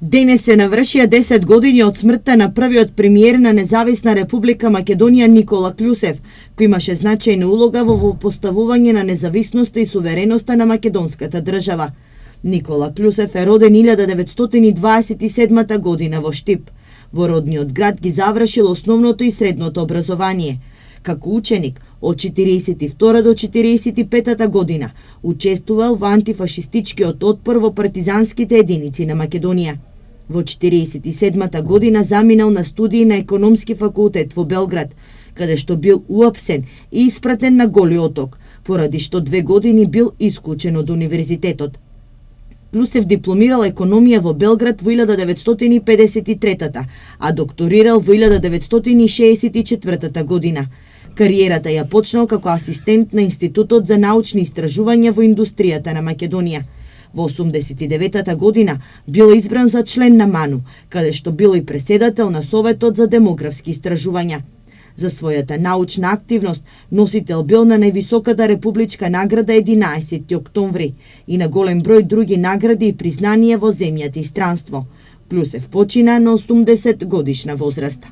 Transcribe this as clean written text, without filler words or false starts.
Денес се навршија 10 години од смртта на првиот премиер на Независна република Македонија Никола Клюсев, кој имаше значајна улога во поставување на независноста и сувереноста на македонската држава. Никола Клюсев е роден 1927 година во Штип. Во родниот град ги завршил основното и средното образование. Како ученик, од 42 до 45 година, учествувал во антифашистичкиот отпор во партизанските единици на Македонија. Во 47 година заминал на студии на економски факултет во Белград, каде што бил уапсен и испратен на Голи оток, поради што 2 години бил исклучен од универзитетот. Клюсев дипломирал економија во Белград во 1953, а докторирал во 1964 година. Кариерата ја почнал како асистент на Институтот за научни истражувања во индустријата на Македонија. Во 89 година бил избран за член на МАНУ, каде што бил и преседател на Советот за демографски истражувања. За својата научна активност носител бил на највисоката републичка награда 11 октомври и на голем број други награди и признанија во земјата и странство. Клюсев почина на 80 годишна возраст.